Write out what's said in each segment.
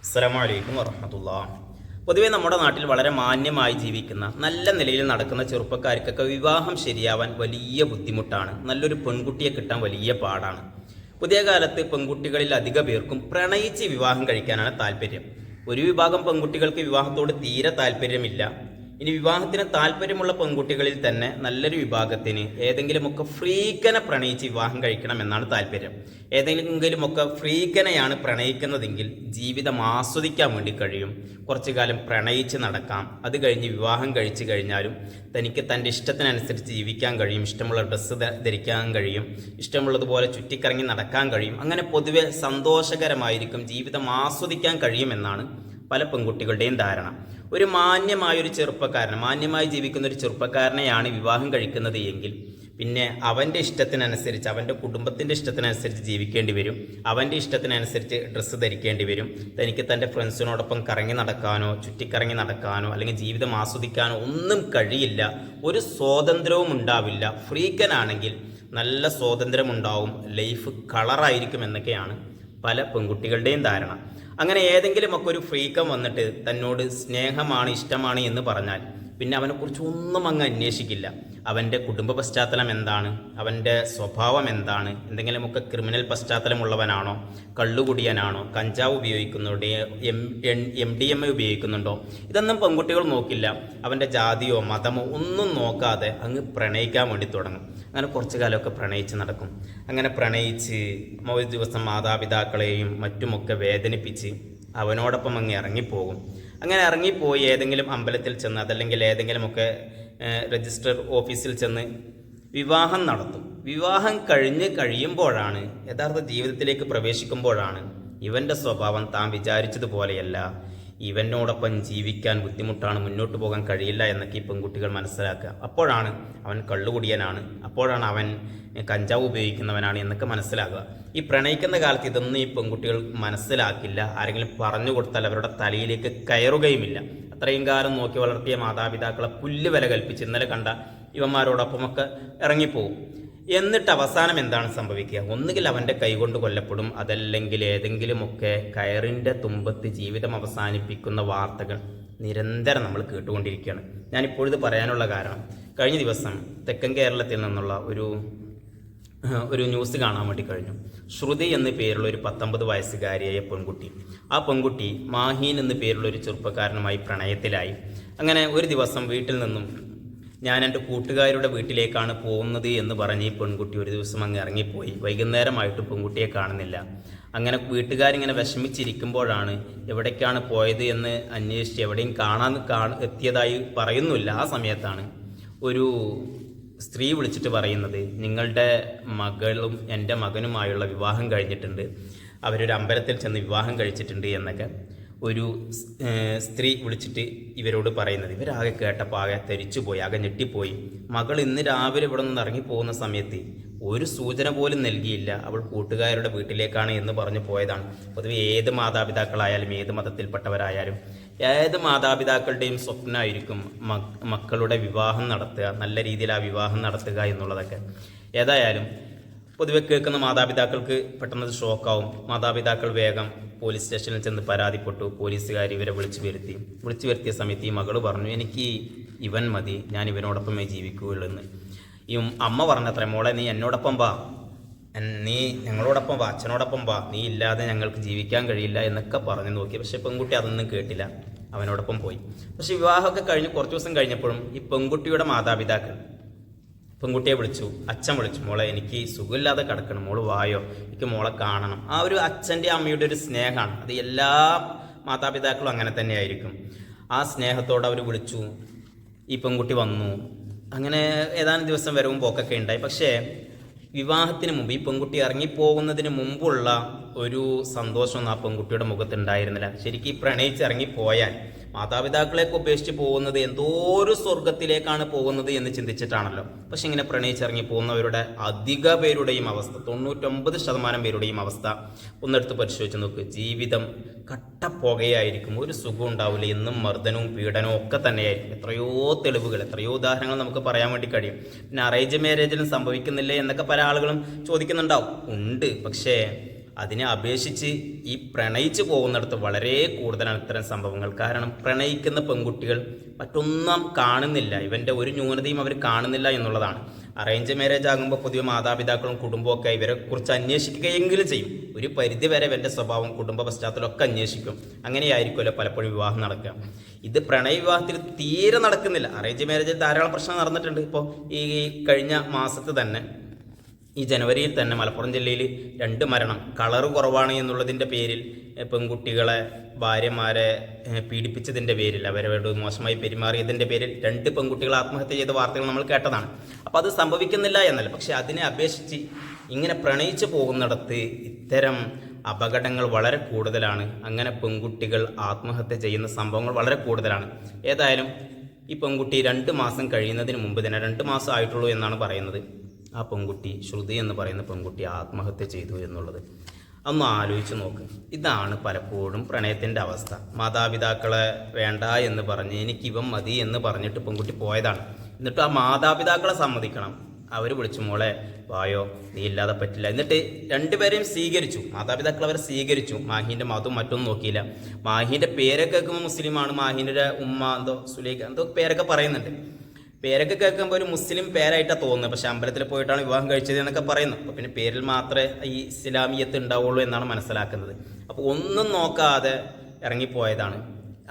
അസ്സലാമു അലൈക്കും വറഹ്മത്തുള്ളാഹി. പൊതുവേ നമ്മുടെ നാട്ടിൽ വളരെ മാന്യമായി ജീവിക്കുന്ന നല്ല നിലയിൽ നടക്കുന്ന ചെറുപ്പക്കാർക്കൊക്കെ വിവാഹം ശരിയാവാൻ വലിയ ബുദ്ധിമുട്ടാണ്. നല്ലൊരു പെൺകുട്ടിയെ കിട്ടാൻ വലിയ പാടാണ്. പുതിയ കാലത്ത് പെൺകുട്ടികളിൽ അധിക പേർക്കും പ്രണയിച്ച് വിവാഹം കഴിക്കാനാണ് താല്പര്യം. ഒരു വിഭാഗം പെൺകുട്ടികൾക്ക് വിവാഹത്തോട് തീരെ താല്പര്യമില്ല. ഇനി വിവാഹത്തിന് താല്പര്യമുള്ള പെൺകുട്ടികളിൽ തന്നെ നല്ലൊരു വിഭാഗത്തിന് ഏതെങ്കിലുമൊക്കെ ഫ്രീക്കനെ പ്രണയിച്ച് വിവാഹം കഴിക്കണം എന്നാണ് താല്പര്യം. ഏതെങ്കിലുമൊക്കെ ഫ്രീക്കനെയാണ് പ്രണയിക്കുന്നതെങ്കിൽ ജീവിതം ആസ്വദിക്കാൻ വേണ്ടി കഴിയും. കുറച്ചു കാലം പ്രണയിച്ച് നടക്കാം. അത് കഴിഞ്ഞ് വിവാഹം കഴിച്ചു കഴിഞ്ഞാലും തനിക്ക് തൻ്റെ ഇഷ്ടത്തിനനുസരിച്ച് ജീവിക്കാൻ കഴിയും. ഇഷ്ടമുള്ള ഡ്രസ്സ് ധരിക്കാൻ കഴിയും. ഇഷ്ടമുള്ളതുപോലെ ചുറ്റിക്കറങ്ങി നടക്കാൻ കഴിയും. അങ്ങനെ പൊതുവെ സന്തോഷകരമായിരിക്കും, ജീവിതം ആസ്വദിക്കാൻ കഴിയുമെന്നാണ് പല പെൺകുട്ടികളുടെയും ധാരണ. ഒരു മാന്യമായൊരു ചെറുപ്പക്കാരൻ, മാന്യമായി ജീവിക്കുന്ന ഒരു ചെറുപ്പക്കാരനെയാണ് വിവാഹം കഴിക്കുന്നത് എങ്കിൽ പിന്നെ അവൻ്റെ ഇഷ്ടത്തിനനുസരിച്ച്, അവൻ്റെ കുടുംബത്തിൻ്റെ ഇഷ്ടത്തിനനുസരിച്ച് ജീവിക്കേണ്ടി വരും. അവൻ്റെ ഇഷ്ടത്തിനനുസരിച്ച് ഡ്രസ്സ് ധരിക്കേണ്ടി വരും. തനിക്ക് തൻ്റെ ഫ്രണ്ട്സിനോടൊപ്പം കറങ്ങി നടക്കാനോ ചുറ്റിക്കറങ്ങി നടക്കാനോ അല്ലെങ്കിൽ ജീവിതം ആസ്വദിക്കാനോ ഒന്നും കഴിയില്ല. ഒരു സ്വാതന്ത്ര്യവും ഉണ്ടാവില്ല. ഫ്രീക്കനാണെങ്കിൽ നല്ല സ്വാതന്ത്ര്യമുണ്ടാവും, ലൈഫ് കളറായിരിക്കും എന്നൊക്കെയാണ് പല പെൺകുട്ടികളുടെയും ധാരണ. അങ്ങനെ ഏതെങ്കിലുമൊക്കെ ഒരു ഫ്രീക്കൻ വന്നിട്ട് തന്നോട് സ്നേഹമാണ്, ഇഷ്ടമാണ് എന്ന് പറഞ്ഞാൽ പിന്നെ അവനെക്കുറിച്ച് ഒന്നും അങ്ങ് അന്വേഷിക്കില്ല. അവൻ്റെ കുടുംബ പശ്ചാത്തലം എന്താണ്, അവൻ്റെ സ്വഭാവം എന്താണ്, എന്തെങ്കിലുമൊക്കെ ക്രിമിനൽ പശ്ചാത്തലമുള്ളവനാണോ, കള്ളുകുടിയനാണോ, കഞ്ചാവ് ഉപയോഗിക്കുന്നുണ്ടോ, MDMA ഉപയോഗിക്കുന്നുണ്ടോ, ഇതൊന്നും പെൺകുട്ടികൾ നോക്കില്ല. അവൻ്റെ ജാതിയോ മതമോ ഒന്നും നോക്കാതെ അങ്ങ് പ്രണയിക്കാൻ വേണ്ടി തുടങ്ങും. അങ്ങനെ കുറച്ചു കാലമൊക്കെ പ്രണയിച്ച് നടക്കും. അങ്ങനെ പ്രണയിച്ച് ഒരു ദിവസം മാതാപിതാക്കളെയും മറ്റുമൊക്കെ വേദനിപ്പിച്ച് അവനോടൊപ്പം അങ്ങ് ഇറങ്ങിപ്പോകും. അങ്ങനെ ഇറങ്ങിപ്പോയി ഏതെങ്കിലും അമ്പലത്തിൽ ചെന്ന് അതല്ലെങ്കിൽ ഏതെങ്കിലുമൊക്കെ രജിസ്റ്റർ ഓഫീസിൽ ചെന്ന് വിവാഹം നടത്തും. വിവാഹം കഴിയുമ്പോഴാണ്, യഥാർത്ഥ ജീവിതത്തിലേക്ക് പ്രവേശിക്കുമ്പോഴാണ് ഇവൻ്റെ സ്വഭാവം താൻ വിചാരിച്ചതുപോലെയല്ല, ഇവനോടൊപ്പം ജീവിക്കാൻ ബുദ്ധിമുട്ടാണ്, മുന്നോട്ട് പോകാൻ കഴിയില്ല എന്നൊക്കെ ഈ പെൺകുട്ടികൾ മനസ്സിലാക്കുക. അപ്പോഴാണ് അവൻ കള്ളുകുടിയനാണ്, അപ്പോഴാണ് അവൻ കഞ്ചാവ് ഉപയോഗിക്കുന്നവനാണ് എന്നൊക്കെ മനസ്സിലാക്കുക. ഈ പ്രണയിക്കുന്ന കാലത്ത് ഇതൊന്നും ഈ പെൺകുട്ടികൾ മനസ്സിലാക്കില്ല. ആരെങ്കിലും പറഞ്ഞു കൊടുത്താൽ അവരുടെ തലയിലേക്ക് കയറുകയുമില്ല. അത്രയും കാലം നോക്കി വളർത്തിയ മാതാപിതാക്കളെ പുല്ല് വില കൽപ്പിച്ച് ഇന്നലെ കണ്ട ഇവന്മാരോടൊപ്പമൊക്കെ ഇറങ്ങിപ്പോവും. എന്നിട്ട് അവസാനം എന്താണ് സംഭവിക്കുക? ഒന്നുകിൽ അവൻ്റെ കൈകൊണ്ട് കൊല്ലപ്പെടും, അതല്ലെങ്കിൽ ഏതെങ്കിലുമൊക്കെ കയറിൻ്റെ തുമ്പത്ത് ജീവിതം അവസാനിപ്പിക്കുന്ന വാർത്തകൾ നിരന്തരം നമ്മൾ കേട്ടുകൊണ്ടിരിക്കുകയാണ്. ഞാനിപ്പോഴിത് പറയാനുള്ള കാരണം, കഴിഞ്ഞ ദിവസം തെക്കൻ കേരളത്തിൽ നിന്നുള്ള ഒരു ന്യൂസ് കാണാൻ വേണ്ടി കഴിഞ്ഞു. ശ്രുതി എന്ന പേരുള്ള ഒരു 19 വയസ്സുകാരിയായ പെൺകുട്ടി, ആ പെൺകുട്ടി മാഹീൻ എന്ന പേരുള്ള ഒരു ചെറുപ്പക്കാരനുമായി പ്രണയത്തിലായി. അങ്ങനെ ഒരു ദിവസം വീട്ടിൽ നിന്നും ഞാൻ എൻ്റെ കൂട്ടുകാരുടെ വീട്ടിലേക്കാണ് പോകുന്നത് എന്ന് പറഞ്ഞ് ഈ പെൺകുട്ടി ഒരു ദിവസം അങ്ങ് ഇറങ്ങിപ്പോയി. വൈകുന്നേരമായിട്ടും പെൺകുട്ടിയെ കാണുന്നില്ല. അങ്ങനെ വീട്ടുകാരിങ്ങനെ വിഷമിച്ചിരിക്കുമ്പോഴാണ് എവിടേക്കാണ് പോയത് എന്ന് അന്വേഷിച്ച് എവിടെയും എത്തിയതായി പറയുന്നില്ല. ആ സമയത്താണ് ഒരു സ്ത്രീ വിളിച്ചിട്ട് പറയുന്നത്, നിങ്ങളുടെ മകളും എൻ്റെ മകനുമായുള്ള വിവാഹം കഴിഞ്ഞിട്ടുണ്ട്, അവരൊരു അമ്പലത്തിൽ ചെന്ന് വിവാഹം കഴിച്ചിട്ടുണ്ട് എന്നൊക്കെ ഒരു സ്ത്രീ വിളിച്ചിട്ട് ഇവരോട് പറയുന്നത്. ഇവരാകെ കേട്ടപ്പോൾ ആകെ തെരിച്ചുപോയി, ആകെ ഞെട്ടിപ്പോയി. മകൾ ഇന്ന് രാവിലെ ഇവിടെ നിന്ന് ഇറങ്ങിപ്പോകുന്ന സമയത്ത് ഒരു സൂചന പോലും നൽകിയില്ല, അവൾ കൂട്ടുകാരുടെ വീട്ടിലേക്കാണ് എന്ന് പറഞ്ഞു പോയതാണ്. പൊതുവെ ഏത് മാതാപിതാക്കളായാലും ഏത് മതത്തിൽപ്പെട്ടവരായാലും ഏത് മാതാപിതാക്കളുടെയും സ്വപ്നമായിരിക്കും മക്കളുടെ വിവാഹം നടത്തുക, നല്ല രീതിയിൽ ആ വിവാഹം നടത്തുക എന്നുള്ളതൊക്കെ. ഏതായാലും പൊതുവെ കേൾക്കുന്ന മാതാപിതാക്കൾക്ക് പെട്ടെന്ന് ഷോക്കാവും. മാതാപിതാക്കൾ വേഗം പോലീസ് സ്റ്റേഷനിൽ ചെന്ന് പരാതിപ്പെട്ടു. പോലീസുകാർ ഇവരെ വിളിച്ചു വരുത്തിയ സമയത്ത് ഈ മകൾ പറഞ്ഞു, എനിക്ക് ഇവൻ മതി, ഞാൻ ഇവനോടൊപ്പമേ ജീവിക്കുകയുള്ളൂ എന്ന്. ഈ അമ്മ പറഞ്ഞത്രേ, മോളെ നീ എന്നോടൊപ്പം വാ, നീ ഞങ്ങളോടൊപ്പം വാ, അച്ഛനോടൊപ്പം വാ, നീ ഇല്ലാതെ ഞങ്ങൾക്ക് ജീവിക്കാൻ കഴിയില്ല എന്നൊക്കെ പറഞ്ഞു നോക്കി. പക്ഷെ പെൺകുട്ടി അതൊന്നും കേട്ടില്ല, അവനോടൊപ്പം പോയി. പക്ഷെ വിവാഹമൊക്കെ കഴിഞ്ഞ് കുറച്ച് ദിവസം കഴിഞ്ഞപ്പോഴും ഈ പെൺകുട്ടിയുടെ മാതാപിതാക്കൾ പെൺകുട്ടിയെ വിളിച്ചു, അച്ഛൻ വിളിച്ചു, മോളെ എനിക്ക് സുഖമില്ലാതെ കിടക്കണം, മോള് വായോ, എനിക്ക് മോളെ കാണണം. ആ ഒരു അച്ഛൻ്റെ അമ്മയുടെ ഒരു സ്നേഹമാണ്. അത് എല്ലാ മാതാപിതാക്കളും അങ്ങനെ തന്നെ ആയിരിക്കും. ആ സ്നേഹത്തോടെ അവർ വിളിച്ചു. ഈ പെൺകുട്ടി വന്നു. അങ്ങനെ ഏതാനും ദിവസം വരവും പോക്കൊക്കെ ഉണ്ടായി. പക്ഷേ വിവാഹത്തിന് മുമ്പ്, ഈ പെൺകുട്ടി ഇറങ്ങിപ്പോകുന്നതിന് മുമ്പുള്ള ഒരു സന്തോഷമൊന്നും ആ പെൺകുട്ടിയുടെ മുഖത്ത് ഉണ്ടായിരുന്നില്ല. ശരിക്കും ഈ പ്രണയിച്ച് ഇറങ്ങിപ്പോയാൽ മാതാപിതാക്കളെയൊക്കെ ഉപേക്ഷിച്ച് പോകുന്നത് എന്തോ ഒരു സ്വർഗത്തിലേക്കാണ് പോകുന്നത് എന്ന് ചിന്തിച്ചിട്ടാണല്ലോ. പക്ഷെ ഇങ്ങനെ പ്രണയിച്ചിറങ്ങി പോകുന്നവരുടെ അധിക പേരുടെയും അവസ്ഥ, 99% പേരുടെയും അവസ്ഥ ഒന്നെടുത്ത് പരിശോധിച്ച് നോക്ക്. ജീവിതം കട്ടപ്പുകയായിരിക്കും, ഒരു സുഖം ഉണ്ടാവില്ല. എന്നും മർദ്ദനവും പീഡനവും ഒക്കെ തന്നെയായിരിക്കും. എത്രയോ തെളിവുകൾ, എത്രയോ ഉദാഹരണങ്ങൾ നമുക്ക് പറയാൻ വേണ്ടി കഴിയും. പിന്നെ അറേഞ്ച് മാരേജിലും സംഭവിക്കുന്നില്ലേ എന്നൊക്കെ പല ആളുകളും ചോദിക്കുന്നുണ്ടാവും. ഉണ്ട്, പക്ഷേ അതിനെ അപേക്ഷിച്ച് ഈ പ്രണയിച്ച് പോകുന്നിടത്ത് വളരെ കൂടുതലാണ് ഇത്തരം സംഭവങ്ങൾ. കാരണം പ്രണയിക്കുന്ന പെൺകുട്ടികൾ മറ്റൊന്നും കാണുന്നില്ല, ഇവൻ്റെ ഒരു ന്യൂനതയും അവർ കാണുന്നില്ല എന്നുള്ളതാണ്. അറേഞ്ച് മാരേജ് ആകുമ്പോൾ പൊതുവെ മാതാപിതാക്കളും കുടുംബമൊക്കെ ഇവരെക്കുറിച്ച് അന്വേഷിക്കുകയെങ്കിലും ചെയ്യും. ഒരു പരിധി വരെ ഇവൻ്റെ സ്വഭാവം കുടുംബ പശ്ചാത്തലമൊക്കെ അന്വേഷിക്കും. അങ്ങനെയായിരിക്കുമല്ലോ പലപ്പോഴും വിവാഹം നടക്കുക. ഇത് പ്രണയ വിവാഹത്തിൽ തീരെ നടക്കുന്നില്ല. അറേഞ്ച് മാരേജിൽ ധാരാളം പ്രശ്നം നടന്നിട്ടുണ്ട്. ഇപ്പോൾ ഈ കഴിഞ്ഞ മാസത്ത് തന്നെ, ഈ ജനുവരിയിൽ തന്നെ മലപ്പുറം ജില്ലയിൽ 2 മരണം കളറ് കുറവാണ് എന്നുള്ളതിൻ്റെ പേരിൽ പെൺകുട്ടികളെ ഭാര്യമാരെ പീഡിപ്പിച്ചതിൻ്റെ പേരിൽ, അവരോട് മോശമായി പെരുമാറിയതിൻ്റെ പേരിൽ 2 പെൺകുട്ടികൾ ആത്മഹത്യ ചെയ്ത വാർത്തകൾ നമ്മൾ കേട്ടതാണ്. അപ്പോൾ അത് സംഭവിക്കുന്നില്ല എന്നല്ല, പക്ഷെ അതിനെ അപേക്ഷിച്ച് ഇങ്ങനെ പ്രണയിച്ചു പോകുന്നിടത്ത് ഇത്തരം അപകടങ്ങൾ വളരെ കൂടുതലാണ്. അങ്ങനെ പെൺകുട്ടികൾ ആത്മഹത്യ ചെയ്യുന്ന സംഭവങ്ങൾ വളരെ കൂടുതലാണ്. ഏതായാലും ഈ പെൺകുട്ടി 2 മാസം കഴിയുന്നതിന് മുമ്പ് തന്നെ, 2 മാസം ആയിട്ടുള്ളൂ എന്നാണ് പറയുന്നത്, ആ പെൺകുട്ടി, ശ്രുതി എന്ന് പറയുന്ന പെൺകുട്ടി ആത്മഹത്യ ചെയ്തു എന്നുള്ളത് ഒന്ന് ആലോചിച്ച് നോക്ക്. ഇതാണ് പലപ്പോഴും പ്രണയത്തിൻ്റെ അവസ്ഥ. മാതാപിതാക്കളെ വേണ്ട എന്ന് പറഞ്ഞ് എനിക്കിവൻ മതി എന്ന് പറഞ്ഞിട്ട് പെൺകുട്ടി പോയതാണ്. എന്നിട്ട് ആ മാതാപിതാക്കളെ സമ്മതിക്കണം. അവർ വിളിച്ചു, മോളെ വായോ, നീ ഇല്ലാതെ പറ്റില്ല. എന്നിട്ട് 2 പേരെയും സ്വീകരിച്ചു. മാതാപിതാക്കൾ അവരെ സ്വീകരിച്ചു. മാഹീൻ്റെ മതവും മറ്റൊന്നും നോക്കിയില്ല. മാഹീൻ്റെ പേരൊക്കെ കേൾക്കുമ്പോൾ മുസ്ലിമാണ്. മാഹീൻ്റെ ഉമ്മ എന്തോ സുലൈഖ എന്തോ പേരൊക്കെ പറയുന്നുണ്ട്. പേരൊക്കെ കേൾക്കുമ്പോൾ ഒരു മുസ്ലിം പേരായിട്ടാണ് തോന്നുന്നത്. പക്ഷെ അമ്പലത്തിൽ പോയിട്ടാണ് വിവാഹം കഴിച്ചത് എന്നൊക്കെ പറയുന്നു. അപ്പോൾ പിന്നെ പേരിൽ മാത്രമേ ഈ ഇസ്ലാമിയത്ത് ഉണ്ടാവുള്ളൂ എന്നാണ് മനസ്സിലാക്കുന്നത്. അപ്പോൾ ഒന്നും നോക്കാതെ ഇറങ്ങിപ്പോയതാണ്.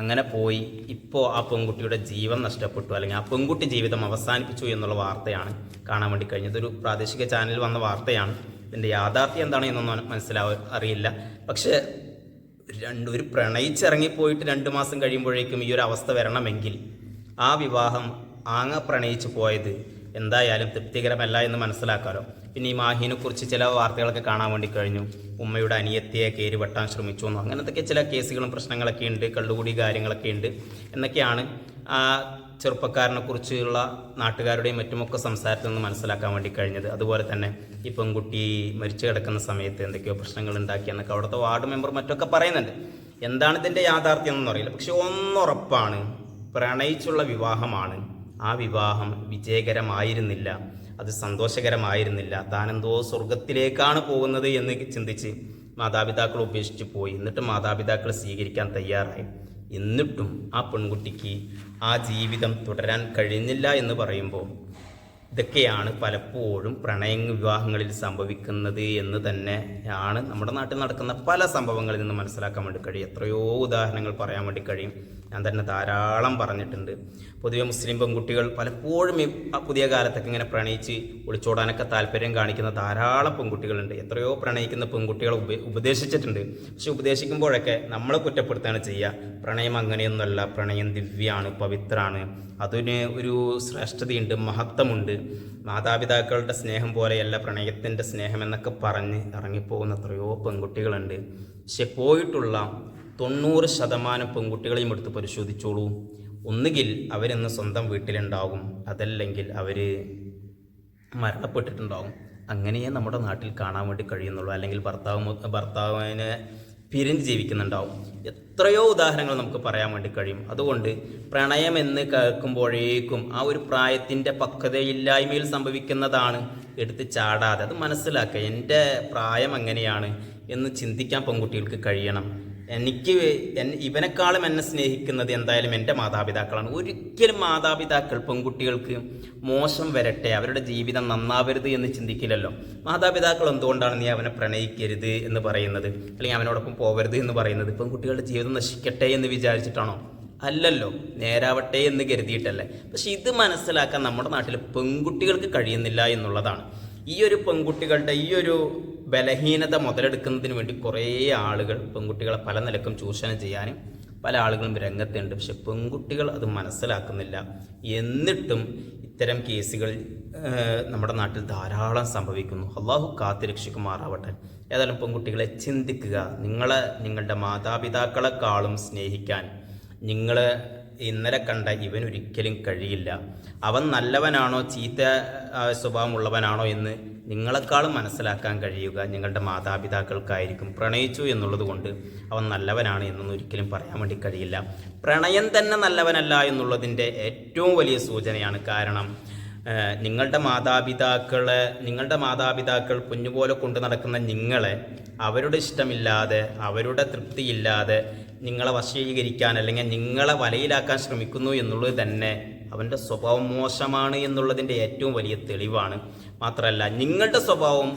അങ്ങനെ പോയി ഇപ്പോൾ ആ പെൺകുട്ടിയുടെ ജീവൻ നഷ്ടപ്പെട്ടു, അല്ലെങ്കിൽ ആ പെൺകുട്ടി ജീവിതം അവസാനിപ്പിച്ചു എന്നുള്ള വാർത്തയാണ് കാണാൻ വേണ്ടി കഴിഞ്ഞത്. ഒരു പ്രാദേശിക ചാനലിൽ വന്ന വാർത്തയാണ്. ഇതിൻ്റെ യാഥാർത്ഥ്യം എന്താണ് എന്നൊന്നും അറിയില്ല. പക്ഷേ ഒരു പ്രണയിച്ചിറങ്ങിപ്പോയിട്ട് 2 മാസം കഴിയുമ്പോഴേക്കും ഈ ഒരു അവസ്ഥ വരണമെങ്കിൽ ആ വിവാഹം പ്രണയിച്ച് പോയത് എന്തായാലും തൃപ്തികരമല്ല എന്ന് മനസ്സിലാക്കാമല്ലോ. പിന്നെ ഈ മാഹീനെക്കുറിച്ച് ചില വാർത്തകളൊക്കെ കാണാൻ വേണ്ടി കഴിഞ്ഞു. ഉമ്മയുടെ അനിയത്തിയെ കയറി വെട്ടാൻ ശ്രമിച്ചു എന്നോ അങ്ങനത്തെ ചില കേസുകളും പ്രശ്നങ്ങളൊക്കെ ഉണ്ട്, കള്ളുകൂടി കാര്യങ്ങളൊക്കെ ഉണ്ട് എന്നൊക്കെയാണ് ആ ചെറുപ്പക്കാരനെ കുറിച്ചുള്ള നാട്ടുകാരുടെയും മറ്റുമൊക്കെ സംസാരത്തിൽ നിന്ന് മനസ്സിലാക്കാൻ വേണ്ടി കഴിഞ്ഞത്. അതുപോലെ തന്നെ ഈ പെൺകുട്ടി മരിച്ചു കിടക്കുന്ന സമയത്ത് എന്തൊക്കെയോ പ്രശ്നങ്ങൾ ഉണ്ടാക്കിയെന്നൊക്കെ അവിടുത്തെ വാർഡ് മെമ്പർ മറ്റൊക്കെ പറയുന്നുണ്ട്. എന്താണ് ഇതിൻ്റെ യാഥാർത്ഥ്യം എന്നൊന്നും അറിയില്ല. പക്ഷെ ഒന്നുറപ്പാണ്, പ്രണയിച്ചുള്ള വിവാഹമാണ്. ആ വിവാഹം വിജയകരമായിരുന്നില്ല, അത് സന്തോഷകരമായിരുന്നില്ല. താനെന്തോ സ്വർഗത്തിലേക്കാണ് പോകുന്നത് എന്ന് ചിന്തിച്ച് മാതാപിതാക്കൾ ഉപേക്ഷിച്ച് പോയി. എന്നിട്ട് മാതാപിതാക്കൾ സ്വീകരിക്കാൻ തയ്യാറായി. എന്നിട്ടും ആ പെൺകുട്ടിക്ക് ആ ജീവിതം തുടരാൻ കഴിഞ്ഞില്ല എന്ന് പറയുമ്പോൾ ഇതൊക്കെയാണ് പലപ്പോഴും പ്രണയ വിവാഹങ്ങളിൽ സംഭവിക്കുന്നത് എന്ന് തന്നെയാണ് നമ്മുടെ നാട്ടിൽ നടക്കുന്ന പല സംഭവങ്ങളിൽ നിന്ന് മനസ്സിലാക്കാൻ വേണ്ടി കഴിയും. എത്രയോ ഉദാഹരണങ്ങൾ പറയാൻ വേണ്ടി കഴിയും. ഞാൻ തന്നെ ധാരാളം പറഞ്ഞിട്ടുണ്ട്. പൊതുവെ മുസ്ലിം പെൺകുട്ടികൾ പലപ്പോഴും പുതിയ കാലത്തൊക്കെ ഇങ്ങനെ പ്രണയിച്ച് ഒളിച്ചോടാനൊക്കെ താല്പര്യം കാണിക്കുന്ന ധാരാളം പെൺകുട്ടികളുണ്ട്. എത്രയോ പ്രണയിക്കുന്ന പെൺകുട്ടികളെ ഉപദേശിച്ചിട്ടുണ്ട്. പക്ഷെ ഉപദേശിക്കുമ്പോഴൊക്കെ നമ്മളെ കുറ്റപ്പെടുത്താണ് ചെയ്യുക. പ്രണയം അങ്ങനെയൊന്നുമല്ല, പ്രണയം ദിവ്യമാണ്, പവിത്രമാണ്, അതിന് ഒരു ശ്രേഷ്ഠതയുണ്ട്, മഹത്വമുണ്ട്, മാതാപിതാക്കളുടെ സ്നേഹം പോലെയല്ല പ്രണയത്തിൻ്റെ സ്നേഹം എന്നൊക്കെ പറഞ്ഞ് ഇറങ്ങിപ്പോകുന്ന എത്രയോ പെൺകുട്ടികളുണ്ട്. പക്ഷെ പോയിട്ടുള്ള 90% പെൺകുട്ടികളെയും എടുത്ത് പരിശോധിച്ചോളൂ. ഒന്നുകിൽ അവരിന്ന് സ്വന്തം വീട്ടിലുണ്ടാകും, അതല്ലെങ്കിൽ അവർ മരണപ്പെട്ടിട്ടുണ്ടാകും. അങ്ങനെയേ നമ്മുടെ നാട്ടിൽ കാണാൻ വേണ്ടി കഴിയുന്നുള്ളൂ. അല്ലെങ്കിൽ ഭർത്താവിനെ പിരിഞ്ഞ് ജീവിക്കുന്നുണ്ടാവും. എത്രയോ ഉദാഹരണങ്ങൾ നമുക്ക് പറയാൻ വേണ്ടി കഴിയും. അതുകൊണ്ട് പ്രണയം എന്ന് കേൾക്കുമ്പോഴേക്കും ആ ഒരു പ്രായത്തിൻ്റെ പക്വതയില്ലായ്മയിൽ സംഭവിക്കുന്നതാണ്. എടുത്ത് ചാടാതെ അത് മനസ്സിലാക്കുക. എൻ്റെ പ്രായം എങ്ങനെയാണ് എന്ന് ചിന്തിക്കാൻ പെൺകുട്ടികൾക്ക് കഴിയണം. ഇവനെക്കാളും എന്നെ സ്നേഹിക്കുന്നത് എന്തായാലും എൻ്റെ മാതാപിതാക്കളാണ്. ഒരിക്കലും മാതാപിതാക്കൾ പെൺകുട്ടികൾക്ക് മോശം വരട്ടെ, അവരുടെ ജീവിതം നന്നാവരുത് എന്ന് ചിന്തിക്കില്ലല്ലോ. മാതാപിതാക്കൾ എന്തുകൊണ്ടാണ് നീ അവനെ പ്രണയിക്കരുത് എന്ന് പറയുന്നത്, അല്ലെങ്കിൽ അവനോടൊപ്പം പോകരുത് എന്ന് പറയുന്നത്? പെൺകുട്ടികളുടെ ജീവിതം നശിക്കട്ടെ എന്ന് വിചാരിച്ചിട്ടാണോ? അല്ലല്ലോ, നേരാവട്ടെ എന്ന് കരുതിയിട്ടല്ലേ. പക്ഷെ ഇത് മനസ്സിലാക്കാൻ നമ്മുടെ നാട്ടിൽ പെൺകുട്ടികൾക്ക് കഴിയുന്നില്ല എന്നുള്ളതാണ്. ഈ ഒരു പെൺകുട്ടികളുടെ ഈ ഒരു ബലഹീനത മുതലെടുക്കുന്നതിന് വേണ്ടി കുറേ ആളുകൾ പെൺകുട്ടികളെ പല നിലക്കും ചൂഷണം ചെയ്യാനും പല ആളുകളും രംഗത്തുണ്ട്. പക്ഷെ പെൺകുട്ടികൾ അത് മനസ്സിലാക്കുന്നില്ല. എന്നിട്ടും ഇത്തരം കേസുകൾ നമ്മുടെ നാട്ടിൽ ധാരാളം സംഭവിക്കുന്നു. അള്ളാഹു കാത്തുരക്ഷിക്കുമാറാവട്ടെ. ഏതായാലും പെൺകുട്ടികളെ ചിന്തിക്കുക. നിങ്ങളുടെ മാതാപിതാക്കളെക്കാളും സ്നേഹിക്കാൻ നിങ്ങളെ ഇന്നലെ കണ്ട ഇവനൊരിക്കലും കഴിയില്ല. അവൻ നല്ലവനാണോ ചീത്ത സ്വഭാവമുള്ളവനാണോ എന്ന് നിങ്ങളെക്കാളും മനസ്സിലാക്കാൻ കഴിയുക നിങ്ങളുടെ മാതാപിതാക്കൾക്കായിരിക്കും. പ്രണയിച്ചു എന്നുള്ളത് കൊണ്ട് അവൻ നല്ലവനാണ് എന്നൊന്നും ഒരിക്കലും പറയാൻ വേണ്ടി കഴിയില്ല. പ്രണയം തന്നെ നല്ലവനല്ല എന്നുള്ളതിൻ്റെ ഏറ്റവും വലിയ സൂചനയാണ്. കാരണം നിങ്ങളുടെ മാതാപിതാക്കൾ കുഞ്ഞുപോലെ കൊണ്ടു നടക്കുന്ന നിങ്ങളെ അവരുടെ ഇഷ്ടമില്ലാതെ അവരുടെ തൃപ്തിയില്ലാതെ നിങ്ങളെ വശീകരിക്കാൻ അല്ലെങ്കിൽ നിങ്ങളെ വലയിലാക്കാൻ ശ്രമിക്കുന്നു എന്നുള്ളത് തന്നെ അവൻ്റെ സ്വഭാവം മോശമാണ് എന്നുള്ളതിൻ്റെ ഏറ്റവും വലിയ തെളിവാണ്. മാത്രമല്ല നിങ്ങളുടെ സ്വഭാവം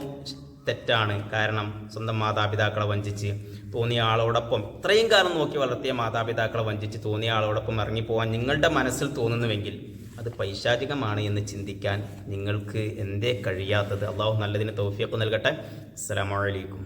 തെറ്റാണ്. കാരണം സ്വന്തം മാതാപിതാക്കളെ വഞ്ചിച്ച് തോന്നിയ ആളോടൊപ്പം ഇത്രയും കാലം നോക്കി വളർത്തിയ മാതാപിതാക്കളെ വഞ്ചിച്ച് തോന്നിയ ആളോടൊപ്പം ഇറങ്ങിപ്പോകാൻ നിങ്ങളുടെ മനസ്സിൽ തോന്നുന്നുവെങ്കിൽ അത് പൈശാചികമാണ് എന്ന് ചിന്തിക്കാൻ നിങ്ങൾക്ക് എന്തേ കഴിയാത്തത്? അള്ളാഹു നല്ലതിന് തൗഫീഖ് നൽകട്ടെ. അസ്സലാമു അലൈക്കും.